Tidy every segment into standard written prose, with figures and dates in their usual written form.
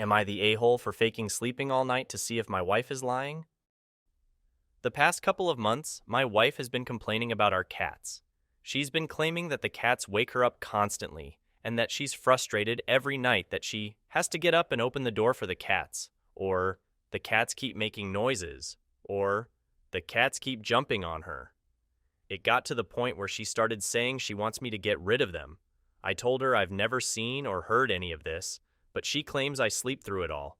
Am I the a-hole for faking sleeping all night to see if my wife is lying? The past couple of months, my wife has been complaining about our cats. She's been claiming that the cats wake her up constantly, and that she's frustrated every night that she has to get up and open the door for the cats, or the cats keep making noises, or the cats keep jumping on her. It got to the point where she started saying she wants me to get rid of them. I told her I've never seen or heard any of this, but she claims I sleep through it all.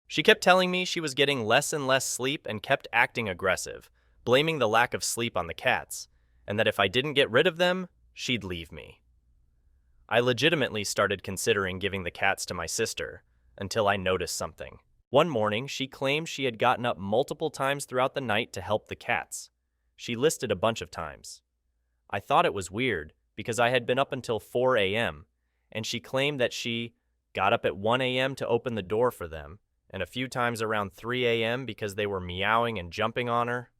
She kept telling me she was getting less and less sleep and kept acting aggressive, blaming the lack of sleep on the cats, and that if I didn't get rid of them, she'd leave me. I legitimately started considering giving the cats to my sister, until I noticed something. One morning, she claimed she had gotten up multiple times throughout the night to help the cats. She listed a bunch of times. I thought it was weird, because I had been up until 4 a.m., and she claimed that she got up at 1 a.m. to open the door for them, and a few times around 3 a.m. because they were meowing and jumping on her.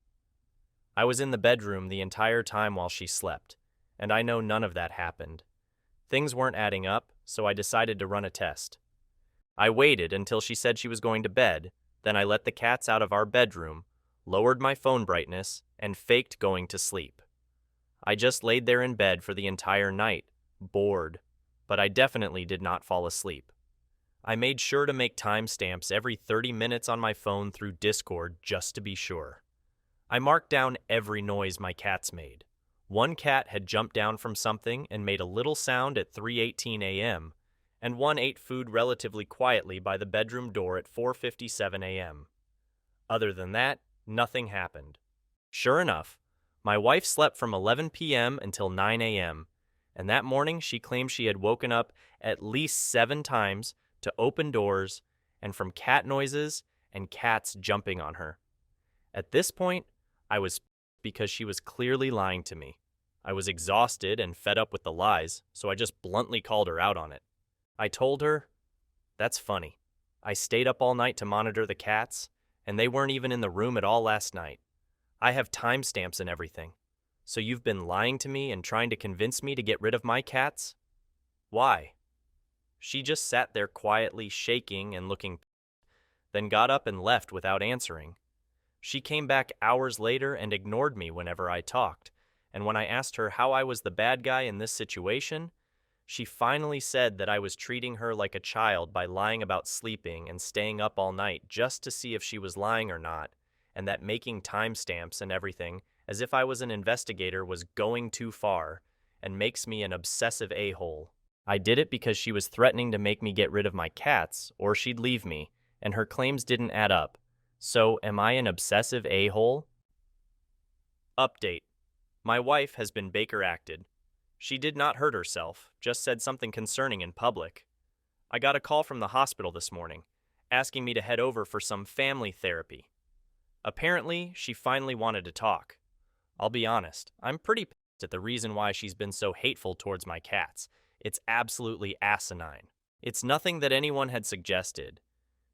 I was in the bedroom the entire time while she slept, and I know none of that happened. Things weren't adding up, so I decided to run a test. I waited until she said she was going to bed, then I let the cats out of our bedroom, lowered my phone brightness, and faked going to sleep. I just laid there in bed for the entire night, bored, but I definitely did not fall asleep. I made sure to make timestamps every 30 minutes on my phone through Discord just to be sure. I marked down every noise my cats made. One cat had jumped down from something and made a little sound at 3:18 a.m., and one ate food relatively quietly by the bedroom door at 4:57 a.m. Other than that, nothing happened. Sure enough, my wife slept from 11 p.m. until 9 a.m., and that morning she claimed she had woken up at least 7 times to open doors and from cat noises and cats jumping on her. At this point, I was because she was clearly lying to me. I was exhausted and fed up with the lies, so I just bluntly called her out on it. I told her, "That's funny. I stayed up all night to monitor the cats, and they weren't even in the room at all last night. I have timestamps and everything. So you've been lying to me and trying to convince me to get rid of my cats? Why?" She just sat there quietly shaking and looking, then got up and left without answering. She came back hours later and ignored me whenever I talked, and when I asked her how I was the bad guy in this situation, she finally said that I was treating her like a child by lying about sleeping and staying up all night just to see if she was lying or not, and that making timestamps and everything as if I was an investigator was going too far and makes me an obsessive a-hole. I did it because she was threatening to make me get rid of my cats or she'd leave me, and her claims didn't add up. So, am I an obsessive a-hole? Update. My wife has been Baker acted. She did not hurt herself, just said something concerning in public. I got a call from the hospital this morning, asking me to head over for some family therapy. Apparently, she finally wanted to talk. I'll be honest, I'm pretty pissed at the reason why she's been so hateful towards my cats. It's absolutely asinine. It's nothing that anyone had suggested.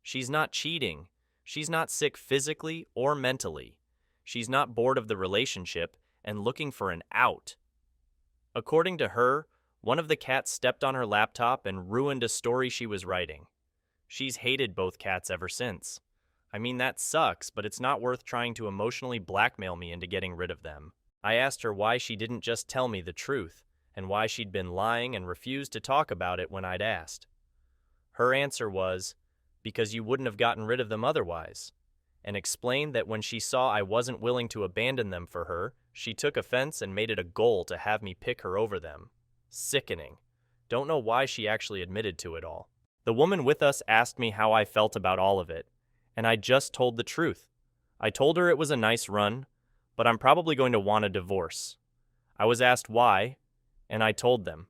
She's not cheating. She's not sick physically or mentally. She's not bored of the relationship and looking for an out. According to her, one of the cats stepped on her laptop and ruined a story she was writing. She's hated both cats ever since. I mean, that sucks, but it's not worth trying to emotionally blackmail me into getting rid of them. I asked her why she didn't just tell me the truth, and why she'd been lying and refused to talk about it when I'd asked. Her answer was, because you wouldn't have gotten rid of them otherwise, and explained that when she saw I wasn't willing to abandon them for her, she took offense and made it a goal to have me pick her over them. Sickening. Don't know why she actually admitted to it all. The woman with us asked me how I felt about all of it, and I just told the truth. I told her it was a nice run, but I'm probably going to want a divorce. I was asked why, and I told them.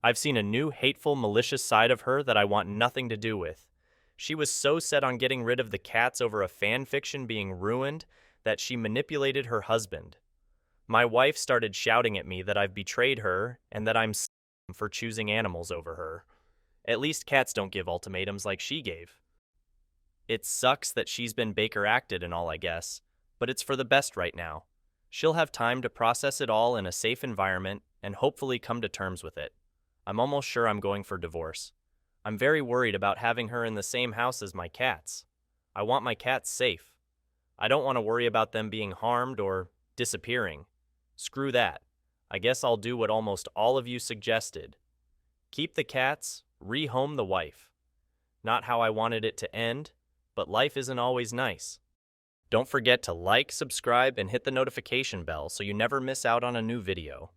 I've seen a new hateful, malicious side of her that I want nothing to do with. She was so set on getting rid of the cats over a fan fiction being ruined that she manipulated her husband. My wife started shouting at me that I've betrayed her and that I'm for choosing animals over her. At least cats don't give ultimatums like she gave. It sucks that she's been Baker acted and all, I guess, but it's for the best right now. She'll have time to process it all in a safe environment and hopefully come to terms with it. I'm almost sure I'm going for divorce. I'm very worried about having her in the same house as my cats. I want my cats safe. I don't want to worry about them being harmed or disappearing. Screw that. I guess I'll do what almost all of you suggested. Keep the cats, rehome the wife. Not how I wanted it to end, but life isn't always nice. Don't forget to like, subscribe, and hit the notification bell so you never miss out on a new video.